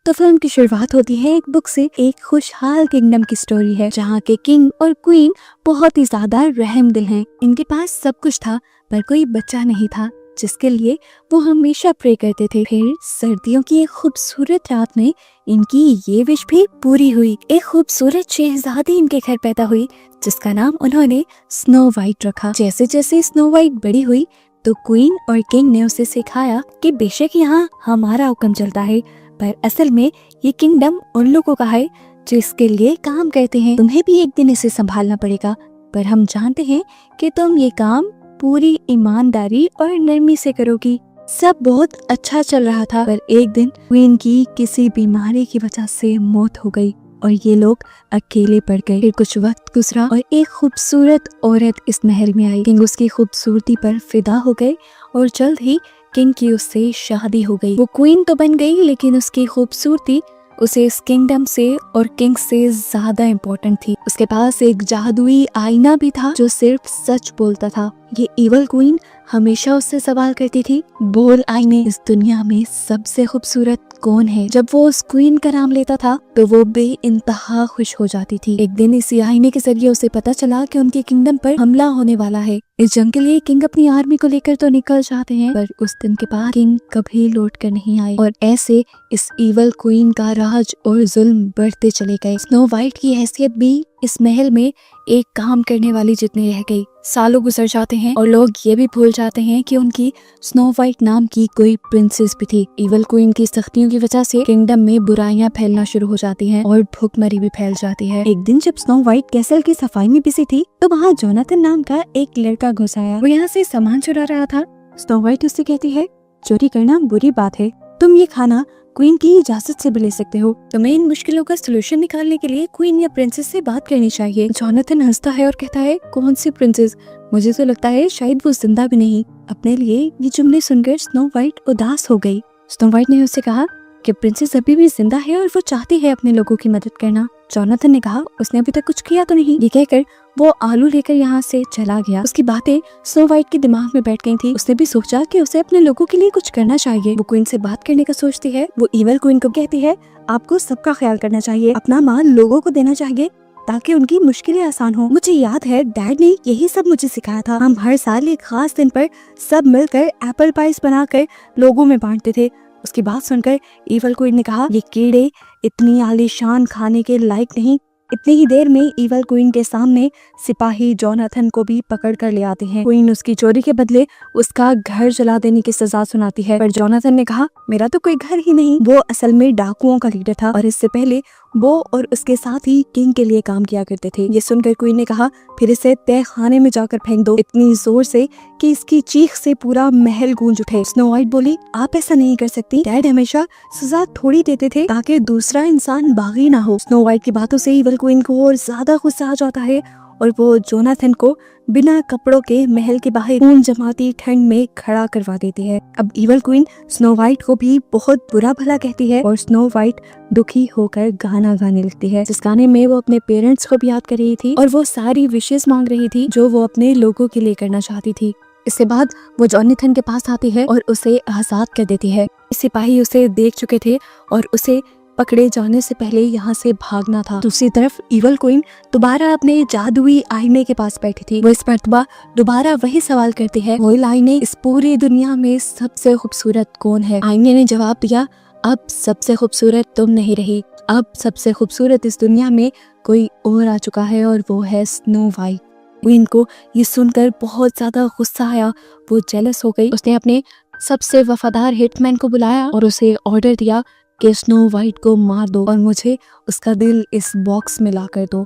तो फिल्म की शुरुआत होती है एक बुक से। एक खुशहाल किंगडम की स्टोरी है जहाँ के किंग और क्वीन बहुत ही ज्यादा रहम दिल हैं। इनके पास सब कुछ था पर कोई बच्चा नहीं था जिसके लिए वो हमेशा प्रे करते थे। फिर सर्दियों की एक खूबसूरत रात में इनकी ये विश भी पूरी हुई। एक खूबसूरत शहजादी इनके घर पैदा हुई जिसका नाम उन्होंने स्नो वाइट रखा। जैसे जैसे स्नो वाइट बड़ी हुई तो क्वीन और किंग ने उसे सिखाया कि बेशक यहाँ हमारा हुक्म चलता है पर असल में ये किंगडम उन लोगों का है जो इसके लिए काम करते हैं। तुम्हें भी एक दिन इसे संभालना पड़ेगा पर हम जानते हैं कि तुम ये काम पूरी ईमानदारी और नरमी से करोगी। सब बहुत अच्छा चल रहा था पर एक दिन क्वीन की किसी बीमारी की वजह से मौत हो गई और ये लोग अकेले पड़ गए। फिर कुछ वक्त गुजरा और एक खूबसूरत औरत इस महल में आई। किंग उसकी खूबसूरती पर फिदा हो गए और जल्द ही किंग की उससे शादी हो गई। वो क्वीन तो बन गई लेकिन उसकी खूबसूरती उसे इस किंगडम से और किंग से ज्यादा इम्पोर्टेंट थी। उसके पास एक जादुई आईना भी था जो सिर्फ सच बोलता था। ये इवल क्वीन हमेशा उससे सवाल करती थी, बोल आईने, इस दुनिया में सबसे खूबसूरत कौन है? जब वो उस क्वीन का नाम लेता था तो वो बेइंतहा खुश हो जाती थी। एक दिन इसी आईने के जरिए उसे पता चला कि उनके किंगडम पर हमला होने वाला है। इस जंग के लिए किंग अपनी आर्मी को लेकर तो निकल जाते हैं पर उस दिन के बाद किंग कभी लौट कर नहीं आए और ऐसे इस इवल क्वीन का राज और जुल्म बढ़ते चले गए। स्नो वाइट की हैसियत भी इस महल में एक काम करने वाली जितनी रह गई। सालों गुजर जाते हैं और लोग ये भी भूल जाते हैं कि उनकी स्नो वाइट नाम की कोई प्रिंसेस भी थी। इवल क्वीन की सख्तियों की वजह से किंगडम में बुराइयां फैलना शुरू हो जाती हैं और भूखमरी भी फैल जाती है। एक दिन जब स्नो वाइट कैसल की सफाई में बिजी थी तो वहाँ जोनाथन नाम का एक लड़का घुस आया। वो यहाँ से सामान चुरा रहा था। स्नो वाइट उससे कहती है, चोरी करना बुरी बात है, तुम ये खाना क्वीन की इजाजत से भी ले सकते हो। तुम्हें इन मुश्किलों का सलूशन निकालने के लिए क्वीन या प्रिंसेस से बात करनी चाहिए। जोनाथन हंसता है और कहता है, कौन सी प्रिंसेस? मुझे तो लगता है शायद वो जिंदा भी नहीं। अपने लिए ये जुमले सुनकर स्नो वाइट उदास हो गई। स्नो वाइट ने उससे कहा कि प्रिंसेस अभी भी जिंदा है और वो चाहती है अपने लोगों की मदद करना। जोनाथन ने कहा, उसने अभी तक कुछ किया तो नहीं। ये कहकर वो आलू लेकर यहाँ से चला गया। उसकी बातें स्नो वाइट के दिमाग में बैठ गई थी। उसने भी सोचा कि उसे अपने लोगों के लिए कुछ करना चाहिए। वो क्वीन से बात करने का सोचती है। वो इवल क्वीन को कहती है, आपको सबका ख्याल करना चाहिए, अपना माल लोगों को देना चाहिए ताकि उनकी मुश्किलें आसान हो। मुझे याद है डैड ने यही सब मुझे सिखाया था। हम हर साल एक खास दिन पर सब मिलकर एप्पल पाइस बनाकर लोगों में बांटते थे। उसकी बात सुनकर इवल क्वीन ने कहा, ये कीड़े इतनी आलीशान खाने के लायक नहीं। इतनी ही देर में इवल क्वीन के सामने सिपाही जोनाथन को भी पकड़ कर ले आते हैं। क्वीन उसकी चोरी के बदले उसका घर जला देने की सजा सुनाती है पर जोनाथन ने कहा, मेरा तो कोई घर ही नहीं। वो असल में डाकुओं का लीडर था और इससे पहले वो और उसके साथ ही किंग के लिए काम किया करते थे। ये सुनकर क्वीन ने कहा, फिर इसे तय खाने में जाकर फेंक दो, इतनी जोर से कि इसकी चीख से पूरा महल गूंज उठे। स्नो वाइट बोली, आप ऐसा नहीं कर सकती। डैड हमेशा सजा थोड़ी देते थे ताकि दूसरा इंसान बागी ना हो। स्नो वाइट की बातों से इवल क्वीन को और ज्यादा गुस्सा आ जाता है और वो जोनाथन को बिना कपड़ों के महल के बाहर खून जमाती ठंड में खड़ा करवा देती है। अब इवल क्वीन स्नो वाइट को भी बहुत बुरा भला कहती है और स्नो वाइट दुखी होकर गाना गाने लगती है जिस गाने में वो अपने पेरेंट्स को भी याद कर रही थी और वो सारी विशेष मांग रही थी जो वो अपने लोगों के लिए करना चाहती थी। इसके बाद वो जोनाथन के पास आती है और उसे आजाद कर देती है। सिपाही उसे देख चुके थे और उसे पकड़े जाने से पहले यहाँ से भागना था। दूसरी तरफ इवल क्वीन दोबारा अपने जादुई आईने के पास बैठी थी। वो इस मर्तबा दोबारा वही सवाल करती है, वो आईने, इस पूरी दुनिया में सबसे खूबसूरत कौन है? आईने ने जवाब दिया, अब सबसे खूबसूरत तुम नहीं रही, अब सबसे खूबसूरत इस दुनिया में कोई और आ चुका है और वो है स्नो वाइट। क्वीन को ये सुनकर बहुत ज्यादा गुस्सा आया। वो जेलस हो गई। उसने अपने सबसे वफादार हिटमैन को बुलाया और उसे ऑर्डर दिया कि स्नो वाइट को मार दो और मुझे उसका दिल इस बॉक्स में ला कर दो।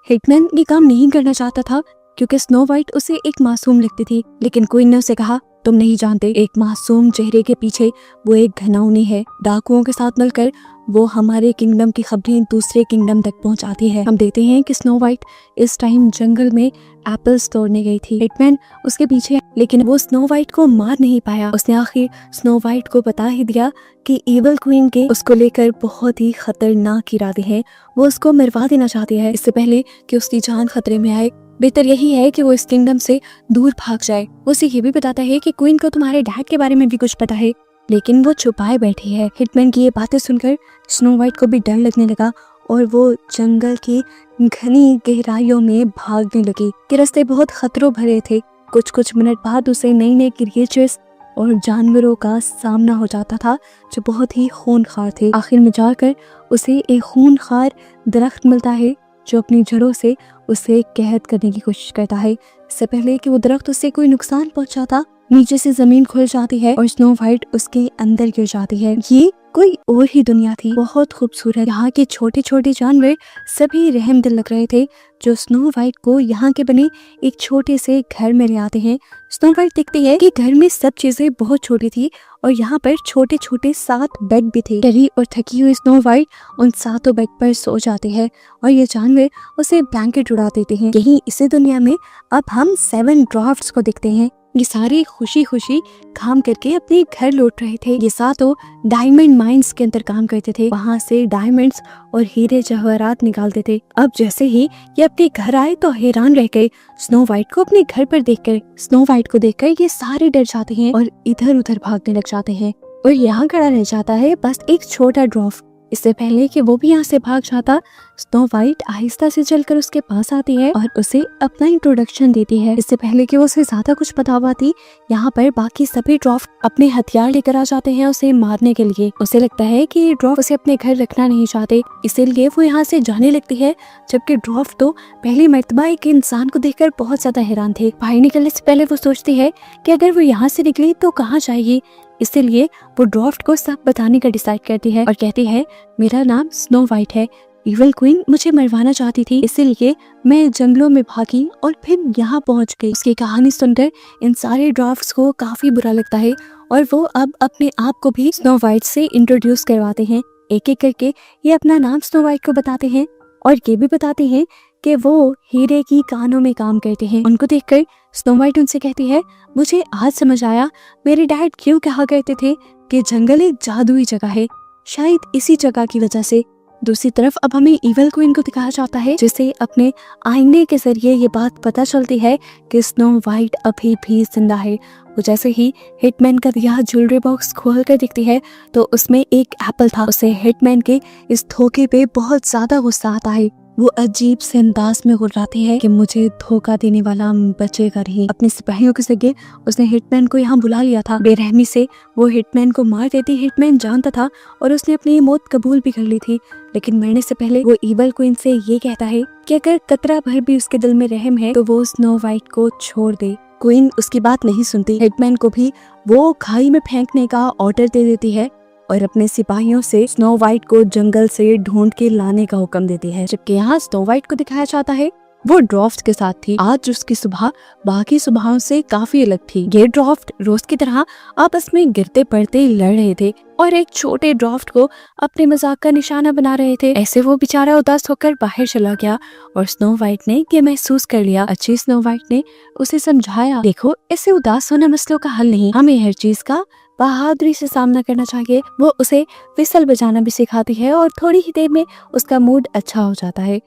हिटमैन ये काम नहीं करना चाहता था क्योंकि स्नो वाइट उसे एक मासूम लगती थी, लेकिन क्वीन ने उसे कहा, तुम नहीं जानते, एक मासूम चेहरे के पीछे वो एक घिनौनी है। डाकुओं के साथ मिलकर वो हमारे किंगडम की खबरें दूसरे किंगडम तक पहुंचाती है। हम देखते हैं कि स्नो वाइट इस टाइम जंगल में एप्पल्स तोड़ने गई थी। हिटमैन उसके पीछे, लेकिन वो स्नो वाइट को मार नहीं पाया। उसने आखिर स्नो वाइट को बता ही दिया कि इवल क्वीन के उसको लेकर बहुत ही खतरनाक इरादे हैं। वो उसको मरवा देना चाहती है इससे पहले कि उसकी जान खतरे में आए। बेहतर यही है कि वो इस किंगडम से दूर भाग जाए। वो उसे ये भी बताता है कि क्वीन को तुम्हारे डैड के बारे में भी कुछ पता है लेकिन वो छुपाए बैठी है। हिटमैन की ये बातें सुनकर स्नो वाइट को भी डर लगने लगा और वो जंगल की घनी गहराइयों में भागने लगी कि रास्ते बहुत खतरों भरे थे। कुछ मिनट बाद उसे नई नई क्रिएचर्स और जानवरों का सामना हो जाता था जो बहुत ही खूनखार थे। आखिर में जाकर उसे एक खूनखार दरख्त मिलता है जो अपनी जड़ों से उसे कैद करने की कोशिश करता है। इससे पहले कि वो दरख्त उससे कोई नुकसान पहुंचाता, नीचे से जमीन खुल जाती है और स्नो वाइट उसके अंदर गिर जाती है। ये कोई और ही दुनिया थी, बहुत खूबसूरत। यहाँ के छोटे छोटे जानवर सभी रहमदिल लग रहे थे जो स्नो वाइट को यहाँ के बने एक छोटे से घर में ले आते हैं। स्नो वाइट देखती है कि घर में सब चीजें बहुत छोटी थी और यहाँ पर छोटे छोटे 7 बेड भी थे। डरी और थकी हुई स्नो वाइट उन 7 बेड पर सो जाती है और ये जानवर उसे ब्लैंकेट उड़ा देते हैं। यही इसी दुनिया में अब हम 7 ड्वार्फ्स को देखते हैं। ये सारे खुशी खुशी काम करके अपने घर लौट रहे थे। ये 7 डायमंड माइंस के अंदर काम करते थे, वहाँ से डायमंड्स और हीरे जवाहरात निकालते थे। अब जैसे ही ये अपने घर आए तो हैरान रह गए स्नो वाइट को अपने घर पर देखकर। स्नो वाइट को देखकर ये सारे डर जाते हैं और इधर उधर भागने लग जाते हैं और यहाँ खड़ा रह जाता है बस एक छोटा ड्वार्फ। इससे पहले कि वो भी यहाँ से भाग जाता, स्नो वाइट आहिस्ता से चलकर उसके पास आती है और उसे अपना इंट्रोडक्शन देती है। इससे पहले कि वो उसे ज्यादा कुछ बता पाती, यहाँ पर बाकी सभी ड्वार्फ अपने हथियार लेकर आ जाते हैं उसे मारने के लिए। उसे लगता है कि ये ड्वार्फ उसे अपने घर रखना नहीं चाहते, इसीलिए वो यहाँ से जाने लगती है। जबकि ड्वार्फ तो पहली मर्तबा एक इंसान को देखकर बहुत ज्यादा हैरान थे। बाहर निकलने से पहले वो सोचती है कि अगर वो यहाँ से निकली तो कहाँ जाएगी, इसीलिए वो ड्वार्फ को सब बताने का डिसाइड करती है और कहती है मेरा नाम स्नो वाइट है, इविल क्वीन मुझे मरवाना चाहती थी, इसीलिए मैं जंगलों में भागी और फिर यहाँ पहुँच गई। उसकी कहानी सुनकर इन सारे ड्वार्फ्स को काफी बुरा लगता है और वो अब अपने आप को भी स्नो वाइट से इंट्रोड्यूस करवाते हैं। एक एक करके ये अपना नाम स्नो वाइट को बताते हैं और ये भी बताते हैं कि वो हीरे की कानों में काम करते हैं। उनको देखकर स्नो वाइट उनसे कहती है मुझे आज समझ आया मेरे डैड क्यों कहा करते थे कि जंगल एक जादुई जगह है, शायद इसी जगह की वजह से। दूसरी तरफ अब हमें इविल क्वीन को दिखाया जाता है जिसे अपने आईने के जरिए ये बात पता चलती है कि स्नो वाइट अभी भी जिंदा है। वो जैसे ही हिटमैन का दिया ज्वेलरी बॉक्स खोल कर दिखती है तो उसमें एक एप्पल था। उसे हिटमैन के इस धोखे पे बहुत ज्यादा गुस्सा आता है। वो अजीब से अंदाज में गुर्राती है कि मुझे धोखा देने वाला बचेगा नहीं। अपने सिपाहियों के जरिए उसने हिटमैन को यहाँ बुला लिया था। बेरहमी से वो हिटमैन को मार देती। हिटमैन जानता था और उसने अपनी मौत कबूल भी कर ली थी, लेकिन मरने से पहले वो इविल क्वीन से ये कहता है कि अगर कतरा भर भी उसके दिल में रहम है तो वो स्नो वाइट को छोड़ दे। क्वीन उसकी बात नहीं सुनती। हिटमैन को भी वो खाई में फेंकने का ऑर्डर दे देती है और अपने सिपाहियों से स्नो वाइट को जंगल से ढूंढ के लाने का हुक्म देती है। जबकि यहाँ स्नो वाइट को दिखाया जाता है वो ड्वार्फ्स के साथ थी। आज उसकी सुबह बाकी सुबहों से काफी अलग थी। ये ड्वार्फ रोज की तरह आपस में गिरते पड़ते लड़ रहे थे और एक छोटे ड्वार्फ को अपने मजाक का निशाना बना रहे थे। ऐसे वो बेचारा उदास होकर बाहर चला गया और स्नो वाइट ने ये महसूस कर लिया। अच्छी स्नो वाइट ने उसे समझाया, देखो ऐसे उदास होना मसलों का हल नहीं, हमें हर चीज का बहादुरी से सामना करना चाहिए। वो उसे विसल बजाना भी सिखाती है और थोड़ी ही देर में उसका मूड अच्छा हो जाता है।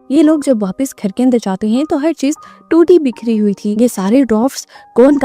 ये लोग जब वापस घर के अंदर जाते हैं तो हर चीज टूटी बिखरी हुई थी। ये सारे ड्वार्फ्स कौन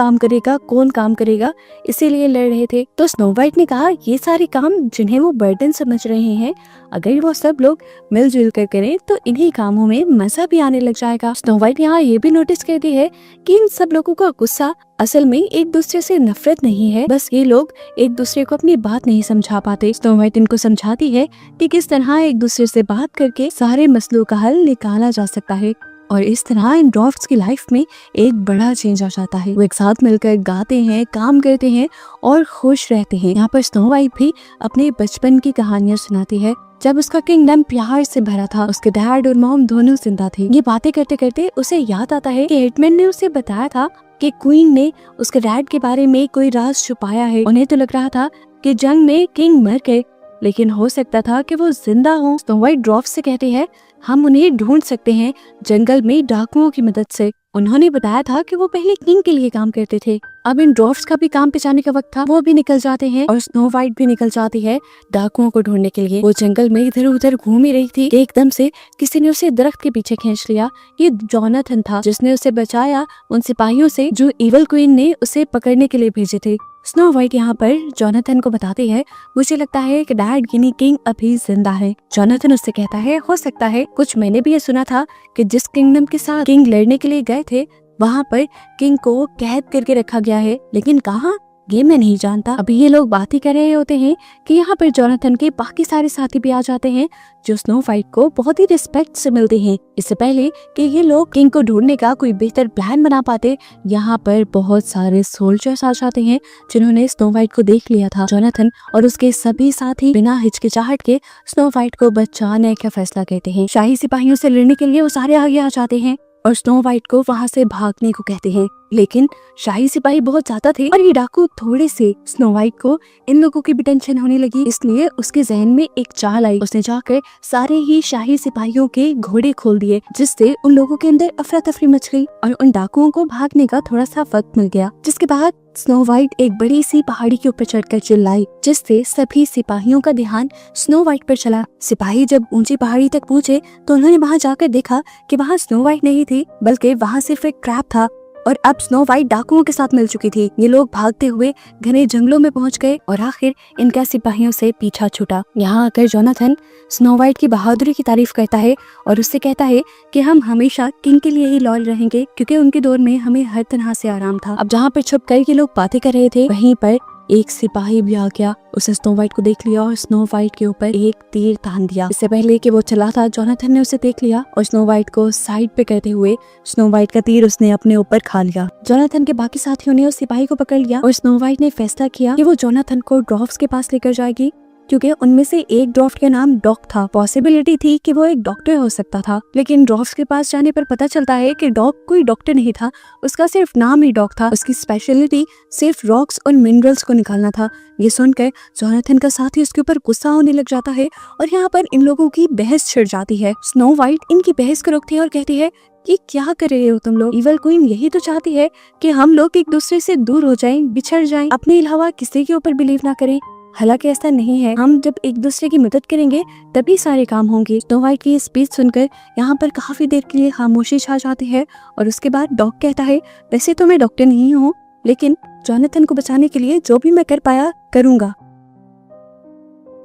काम करेगा इसीलिए लड़ रहे थे। तो स्नो वाइट ने कहा ये सारे काम जिन्हें वो बर्डन समझ रहे हैं, अगर वो सब लोग मिलजुल कर करें तो इन्हीं कामों में मजा भी आने लग जाएगा। स्नो वाइट यहाँ ये भी नोटिस करती है कि इन सब लोगों का गुस्सा असल में एक दूसरे से नफरत नहीं है, बस ये लोग एक दूसरे को अपनी बात नहीं समझा पाते। स्नो वाइट इनको समझाती है कि किस तरह एक दूसरे से बात करके सारे मसलों का हल निकाला जा सकता है और इस तरह इन ड्वार्फ्स की लाइफ में एक बड़ा चेंज आ जाता है। वो एक साथ मिलकर गाते हैं, काम करते हैं और खुश रहते हैं। यहाँ पर स्नो वाइट भी अपने बचपन की कहानियां सुनाती है जब उसका किंगडम प्यार से भरा था। उसके डैड और मॉम दोनों जिंदा थे। ये बातें करते करते उसे याद आता है कि हिटमैन ने उसे बताया था कि क्वीन ने उसके डैड के बारे में कोई राज छुपाया है। उन्हें तो लग रहा था कि जंग में किंग मर गए, लेकिन हो सकता था कि वो जिंदा हो। स्नो वाइट ड्वार्फ से कहते हैं हम उन्हें ढूंढ सकते हैं जंगल में डाकुओं की मदद से। उन्होंने बताया था कि वो पहले किंग के लिए काम करते थे अब इन ड्वार्फ्स का भी काम पे जाने का वक्त था, वो भी निकल जाते हैं और स्नो वाइट भी निकल जाती है डाकुओं को ढूंढने के लिए। वो जंगल में इधर उधर घूम ही रही थी कि एकदम से किसी ने उसे दरख्त के पीछे खींच लिया। ये जोनाथन था जिसने उसे बचाया उन सिपाहियों से जो इवल क्वीन ने उसे पकड़ने के लिए भेजे थे। स्नो वाइट यहाँ पर जोनाथन को बताती है, मुझे लगता है कि डैड गिनी किंग अभी जिंदा है। जोनाथन उससे कहता है, हो सकता है, कुछ मैंने भी ये सुना था कि जिस किंगडम के साथ किंग लड़ने के लिए गए थे वहाँ पर किंग को कैद करके रखा गया है, लेकिन कहाँ ये मैं नहीं जानता। अभी ये लोग बात ही कर रहे होते हैं कि यहाँ पर जोनाथन के बाकी सारे साथी भी आ जाते हैं जो स्नो वाइट को बहुत ही रिस्पेक्ट से मिलते हैं। इससे पहले कि ये लोग किंग को ढूंढने का कोई बेहतर प्लान बना पाते, यहाँ पर बहुत सारे सोल्जर्स आ जाते हैं जिन्होंने स्नो वाइट को देख लिया था। जोनाथन और उसके सभी साथी बिना हिचकिचाहट के स्नो वाइट को बचाने का फैसला करते हैं। शाही सिपाहियों से लड़ने के लिए वो सारे आगे आ जाते हैं और स्नो वाइट को वहाँ से भागने को कहते हैं, लेकिन शाही सिपाही बहुत ज्यादा थे और ये डाकू थोड़े से। स्नो वाइट को इन लोगों की भी टेंशन होने लगी, इसलिए उसके जहन में एक चाल आई। उसने जाकर सारे ही शाही सिपाहियों के घोड़े खोल दिए, जिससे उन लोगों के अंदर अफरा तफरी मच गई और उन डाकुओं को भागने का थोड़ा सा वक्त मिल गया। जिसके बाद स्नो वाइट एक बड़ी सी पहाड़ी के ऊपर चढ़कर चिल्लाई, जिससे सभी सिपाहियों का ध्यान स्नो वाइट पर चला। सिपाही जब ऊंची पहाड़ी तक पहुँचे तो उन्होंने वहाँ जाकर देखा कि वहाँ स्नो वाइट नहीं थी, बल्कि वहाँ सिर्फ एक ट्रैप था और अब स्नो वाइट डाकुओं के साथ मिल चुकी थी। ये लोग भागते हुए घने जंगलों में पहुंच गए और आखिर इनका सिपाहियों से पीछा छूटा। यहाँ आकर जोनाथन स्नो वाइट की बहादुरी की तारीफ करता है और उससे कहता है कि हम हमेशा किंग के लिए ही लॉयल रहेंगे, क्योंकि उनके दौर में हमें हर तरह से आराम था। अब जहाँ पर छुप कर ये लोग बातें कर रहे थे, वहीं पर एक सिपाही भी आ गया। उसने स्नो वाइट को देख लिया और स्नो वाइट के ऊपर एक तीर तान दिया। इससे पहले कि वो चला था, जोनाथन ने उसे देख लिया और स्नो वाइट को साइड पे करते हुए स्नो वाइट का तीर उसने अपने ऊपर खा लिया। जोनाथन के बाकी साथियों ने उस सिपाही को पकड़ लिया और स्नो वाइट ने फैसला किया कि वो जोनाथन को ड्वार्फ्स के पास लेकर जाएगी, क्योंकि उनमें से एक ड्वार्फ का नाम डॉक था। पॉसिबिलिटी थी कि वो एक डॉक्टर हो सकता था, लेकिन ड्वार्फ्स के पास जाने पर पता चलता है कि डॉक कोई डॉक्टर नहीं था, उसका सिर्फ नाम ही डॉक था। उसकी स्पेशलिटी सिर्फ रॉक्स और मिनरल्स को निकालना था। ये सुनकर जोनाथन का साथी उसके ऊपर गुस्सा होने लग जाता है और यहाँ पर इन लोगों की बहस छिड़ जाती है। स्नो वाइट इनकी बहस को रोकती है और कहती है, ये क्या कर रहे हो तुम लोग? इवल क्वीन यही तो चाहती है कि हम लोग एक दूसरे से दूर हो जाएं, बिछड़ जाएं, अपने अलावा किसी के ऊपर बिलीव ना करें। हालांकि ऐसा नहीं है, हम जब एक दूसरे की मदद करेंगे तभी सारे काम होंगे। स्नो वाइट की स्पीच सुनकर यहाँ पर काफी देर के लिए खामोशी छा जाती है और उसके बाद डॉक कहता है, वैसे तो मैं डॉक्टर नहीं हूँ, लेकिन जोनाथन को बचाने के लिए जो भी मैं कर पाया करूंगा।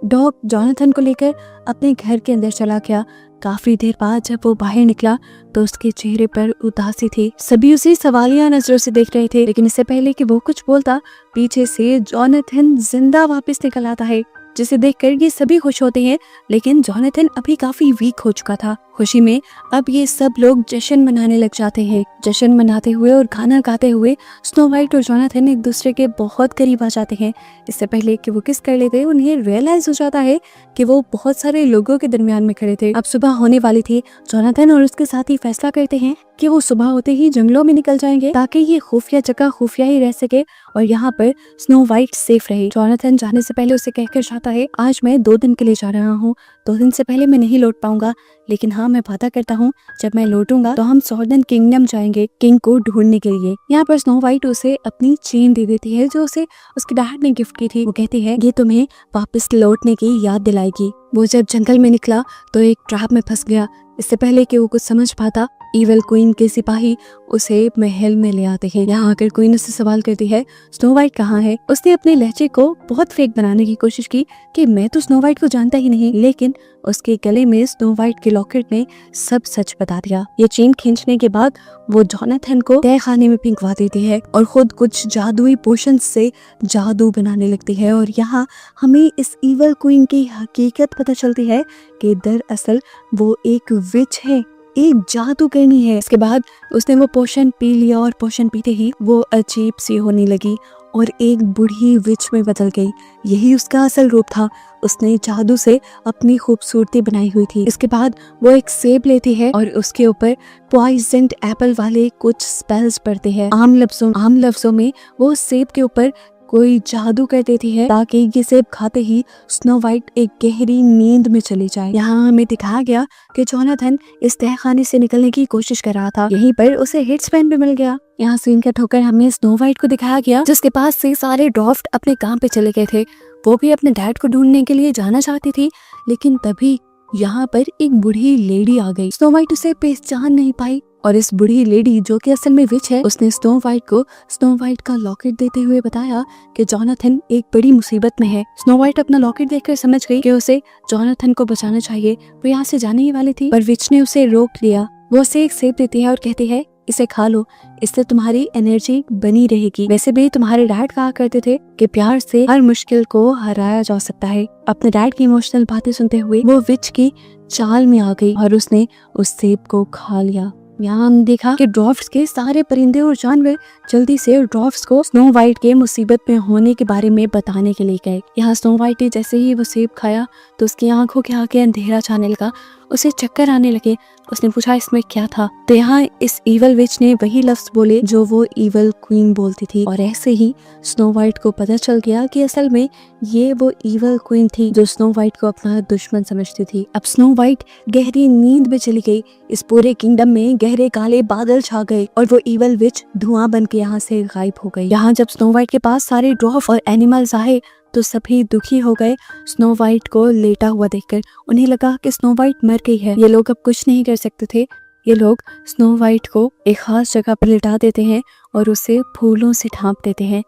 डॉक जोनाथन को लेकर अपने घर के अंदर चला गया। काफी देर बाद जब वो बाहर निकला तो उसके चेहरे पर उदासी थी। सभी उसे सवालिया नजरों से देख रहे थे, लेकिन इससे पहले कि वो कुछ बोलता, पीछे से जोनाथन जिंदा वापस निकल आता है, जिसे देखकर ये सभी खुश होते हैं। लेकिन जोनाथन अभी काफी वीक हो चुका था। खुशी में अब ये सब लोग जश्न मनाने लग जाते हैं। जश्न मनाते हुए और गाना गाते हुए स्नो वाइट और जोनाथन एक दूसरे के बहुत करीब आ जाते हैं। इससे पहले कि वो किस कर लेते, उन्हें रियलाइज हो जाता है कि वो बहुत सारे लोगों के दरमियान में खड़े थे। अब सुबह होने वाली थी। जोनाथन और उसके साथी फैसला करते हैं कि वो सुबह होते ही जंगलों में निकल जाएंगे, ताकि ये खुफिया जगह खुफिया ही रह सके और यहाँ पर स्नो वाइट सेफ रहे। जोनाथन जाने से पहले उसे कहकर जाता है, आज मैं 2 दिन के लिए जा रहा हूँ, 2 दिन से पहले मैं नहीं लौट पाऊंगा, लेकिन हाँ मैं वादा करता हूँ जब मैं लौटूंगा तो हम सॉर्डन किंगडम जाएंगे किंग को ढूंढने के लिए। यहाँ पर स्नो वाइट उसे अपनी चेन दे देती है जो उसे उसके डैड ने गिफ्ट की थी। वो कहती है, ये तुम्हें वापस लौटने की याद दिलाएगी। वो जब जंगल में निकला तो एक ट्रैप में फंस गया। इससे पहले कि वो कुछ समझ पाता, इवल क्वीन के सिपाही उसे महल में ले आते हैं। यहाँ आकर क्वीन उससे सवाल करती है, स्नो वाइट कहाँ है? उसने अपने लहजे को बहुत फेक बनाने की कोशिश की कि मैं तो स्नो वाइट को जानता ही नहीं, लेकिन उसके गले में स्नो वाइट के लॉकेट ने सब सच बता दिया। ये चेन खींचने के बाद वो जोनाथन को तय खाने में पिंकवा देती है और खुद कुछ जादुई पोशन से जादू बनाने लगती है। और यहाँ हमें इस इवल क्वीन की हकीकत पता चलती है कि दरअसल वो एक विच है, एक जादूगरनी है। इसके बाद उसने वो पोशन पी लिया और पोशन पीते ही वो अजीब सी होने लगी और एक बूढ़ी विच में बदल गई। यही उसका असल रूप था। उसने जादू से अपनी खूबसूरती बनाई हुई थी। इसके बाद वो एक सेब लेती है और उसके ऊपर पॉइजन्ड एप्पल वाले कुछ स्पेल्स पढ़ते हैं। आम लफ्जों में वो सेब के ऊपर कोई जादू कर देती है ताकि ये सेब खाते ही स्नो वाइट एक गहरी नींद में चली जाए। यहाँ हमें दिखाया गया कि जोनाथन इस तहखाने से निकलने की कोशिश कर रहा था। यहीं पर उसे हिट्समैन भी मिल गया। यहाँ सीन कट होकर हमें स्नो वाइट को दिखाया गया जिसके पास से सारे ड्वार्फ अपने काम पे चले गए थे। वो भी अपने डैड को ढूंढने के लिए जाना चाहती थी, लेकिन तभी यहाँ पर एक बूढ़ी लेडी आ गई। स्नो वाइट उसे पहचान नहीं पाई और इस बूढ़ी लेडी जो कि असल में विच है, उसने स्नो वाइट को स्नो वाइट का लॉकेट देते हुए बताया कि जोनाथन एक बड़ी मुसीबत में है। स्नो वाइट अपना लॉकेट देखकर समझ गई कि उसे जोनाथन को बचाना चाहिए। वो यहाँ से जाने ही वाली थी पर विच ने उसे रोक लिया। वो उसे एक सेब देती है और कहती है इसे खा लो, इससे तुम्हारी एनर्जी बनी रहेगी। वैसे भी तुम्हारे डैड कहा करते थे कि प्यार से हर मुश्किल को हराया जा सकता है। अपने डैड की इमोशनल बातें सुनते हुए वो विच की चाल में आ गई और उसने उस सेब को खा लिया। यहाँ हम देखा कि ड्वार्फ्स के सारे परिंदे और जानवर जल्दी से ड्वार्फ्स को स्नो वाइट के मुसीबत में होने के बारे में बताने के लिए गए। यहाँ स्नो वाइट ने जैसे ही वो सेब खाया तो उसकी आंखों के आगे अंधेरा छाने लगा, उसे चक्कर आने लगे। उसने पूछा इसमें क्या था, तो यहाँ इस इवल विच ने वही लफ्ज बोले जो वो इवल क्वीन बोलती थी। और ऐसे ही स्नो वाइट को पता चल गया कि असल में ये वो इवल क्वीन थी जो स्नो वाइट को अपना दुश्मन समझती थी। अब स्नो वाइट गहरी नींद में चली गई। इस पूरे किंगडम में गहरे काले बादल छा गए और वो इवल विच धुआं बन के यहाँ से गायब हो गई। यहाँ जब स्नो वाइट के पास सारे ड्वार्फ और एनिमल्स आए तो सभी दुखी हो गए स्नो वाइट को लेटा हुआ देखकर। उन्हें लगा कि स्नो वाइट मर गई है। ये लोग अब कुछ नहीं कर सकते थे। ये लोग स्नो वाइट को एक खास जगह पर लिटा देते हैं और उसे फूलों से ढांप देते हैं।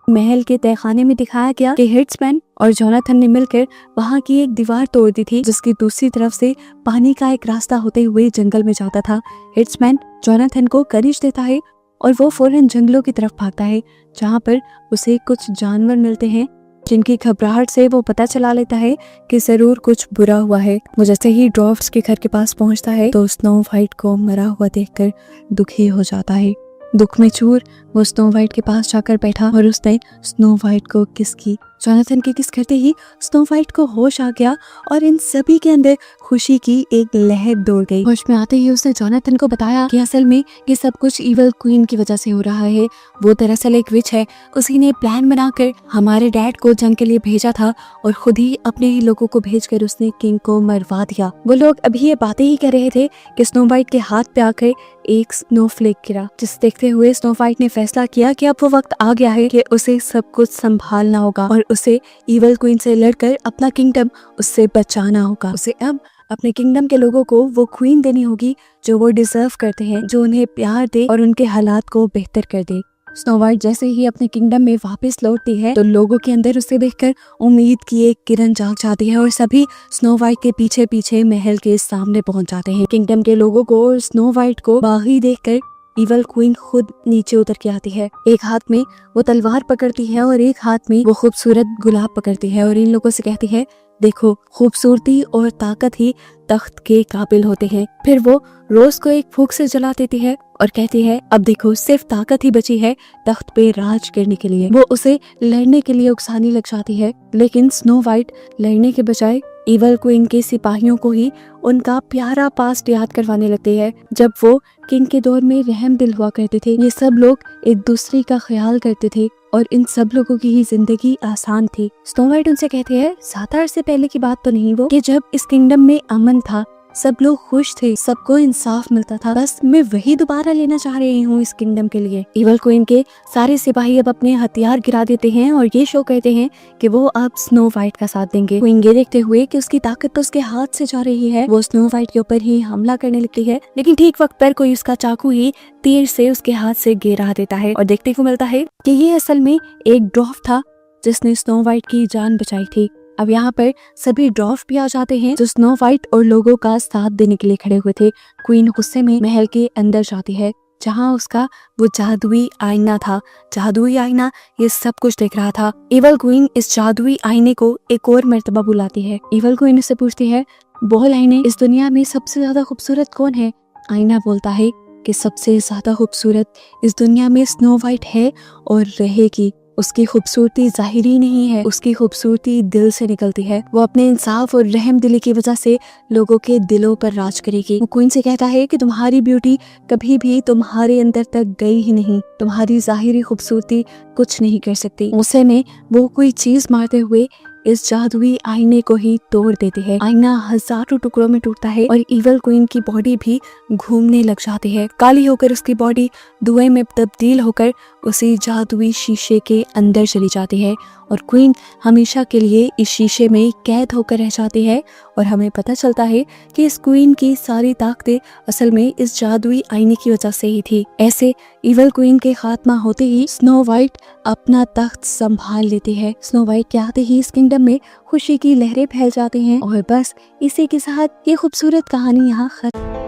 महल के तहखाने में दिखाया गया कि हिट्समैन और जोनाथन ने मिलकर वहाँ की एक दीवार तोड़ दी थी जिसकी दूसरी तरफ से पानी का एक रास्ता होते हुए जंगल में जाता था। हिट्समैन जोनाथन को करिश देता है और वो फौरन जंगलों की तरफ भागता है जहाँ पर उसे कुछ जानवर मिलते हैं जिनकी घबराहट से वो पता चला लेता है कि जरूर कुछ बुरा हुआ है। वो जैसे ही ड्वार्फ्स के घर के पास पहुँचता है तो स्नो वाइट को मरा हुआ देखकर दुखी हो जाता है। दुख में चूर वो स्नो वाइट के पास जाकर बैठा और उसने स्नो वाइट को किस की। जोनाथन की किस करते ही स्नो वाइट को होश आ गया और इन सभी के अंदर खुशी की एक लहर दौड़ गई। होश में आते ही उसने जोनाथन को बताया कि असल में ये सब कुछ इवल क्वीन की वजह से हो रहा है। वो दरअसल एक विच है। उसी ने प्लान बनाकर हमारे डैड को जंग के लिए भेजा था और खुद ही अपने ही लोगों को भेजकर उसने किंग को मरवा दिया। वो लोग अभी ये बातें ही कर रहे थे कि स्नो वाइट के हाथ पे आकर एक स्नोफ्लेक गिरा, जिसे देखते हुए स्नो वाइट ने फैसला किया कि अब वो वक्त आ गया है कि उसे सब कुछ संभालना होगा और उसे इवल क्वीन से लड़कर अपना किंगडम उससे बचाना होगा। उसे अब अपने किंगडम के लोगों को वो क्वीन देनी होगी जो वो डिजर्व करते हैं, जो उन्हें प्यार दे और उनके हालात को बेहतर कर दे। स्नो वाइट जैसे ही अपने किंगडम में वापस लौटती है तो लोगों के अंदर उसे देखकर उम्मीद की एक किरण जाग जाती है और सभी स्नो वाइट के पीछे पीछे महल के सामने पहुंच जाते हैं। किंगडम के लोगों को और स्नो वाइट को बागी देखकर इवल क्वीन खुद नीचे उतर के आती है। एक हाथ में वो तलवार पकड़ती है और एक हाथ में वो खूबसूरत गुलाब पकड़ती है और इन लोगों से कहती है, देखो खूबसूरती और ताकत ही तख्त के काबिल होते हैं। फिर वो रोज को एक फूंक से जला देती है और कहती है, अब देखो सिर्फ ताकत ही बची है तख्त पे राज करने के लिए। वो उसे लड़ने के लिए उकसाने लग जाती है, लेकिन स्नो वाइट लड़ने के बजाय इवल क्वीन के सिपाहियों को ही उनका प्यारा पास्ट याद करवाने लगते हैं जब वो किंग के दौर में रहम दिल हुआ करते थे। ये सब लोग एक दूसरे का ख्याल करते थे और इन सब लोगों की ही जिंदगी आसान थी। स्नो वाइट उनसे कहते हैं, 7 अरसे पहले की बात तो नहीं वो कि जब इस किंगडम में अमन था, सब लोग खुश थे, सबको इंसाफ मिलता था। बस मैं वही दोबारा लेना चाह रही हूँ इस किंगडम के लिए। इवल क्वीन के सारे सिपाही अब अपने हथियार गिरा देते हैं और ये शो कहते हैं कि वो अब स्नो वाइट का साथ देंगे। क्वीन ये देखते हुए कि उसकी ताकत तो उसके हाथ से जा रही है, वो स्नो वाइट के ऊपर ही हमला करने लगती है, लेकिन ठीक वक्त पर कोई उसका चाकू ही तीर से उसके हाथ से गिरा देता है और देखने को मिलता है कि ये असल में एक ड्वार्फ था जिसने स्नो वाइट की जान बचाई थी। अब यहाँ पर सभी ड्वार्फ भी आ जाते हैं जो स्नो वाइट और लोगों का साथ देने के लिए खड़े हुए थे। क्वीन गुस्से में महल के अंदर जाती है जहाँ उसका वो जादुई आईना था। जादुई आईना ये सब कुछ देख रहा था। इवल क्वीन इस जादुई आईने को एक और मर्तबा बुलाती है। इवल क्वीन उससे पूछती है, बोल आईने, इस दुनिया में सबसे ज्यादा खूबसूरत कौन है? आईना बोलता है कि सबसे ज्यादा खूबसूरत इस दुनिया में स्नो वाइट है और रहेगी। उसकी खूबसूरती ज़ाहिरी नहीं है, उसकी खूबसूरती दिल से निकलती है। वो अपने इंसाफ और रहम दिली की वजह से लोगों के दिलों पर राज करेगी। वो क्वीन से कहता है कि तुम्हारी ब्यूटी कभी भी तुम्हारे अंदर तक गई ही नहीं, तुम्हारी ज़ाहिरी खूबसूरती कुछ नहीं कर सकती। गुस्से में वो कोई चीज मारते हुए इस जादुई आईने को ही तोड़ देते हैं। आईना हजारों टुकड़ों में टूटता है और इवल क्वीन की बॉडी भी घूमने लग जाती है। काली होकर उसकी बॉडी धुएं में तब्दील होकर उसी जादुई शीशे के अंदर चली जाती है और क्वीन हमेशा के लिए इस शीशे में कैद होकर रह जाती है। और हमें पता चलता है कि इस क्वीन की सारी ताकतें असल में इस जादुई आईने की वजह से ही थी। ऐसे इवल क्वीन के खात्मा होते ही स्नो वाइट अपना तख्त संभाल लेती है। स्नो वाइट के आते ही इस किंगडम में खुशी की लहरें फैल जाती हैं और बस इसी के साथ ये खूबसूरत कहानी यहाँ खत्म।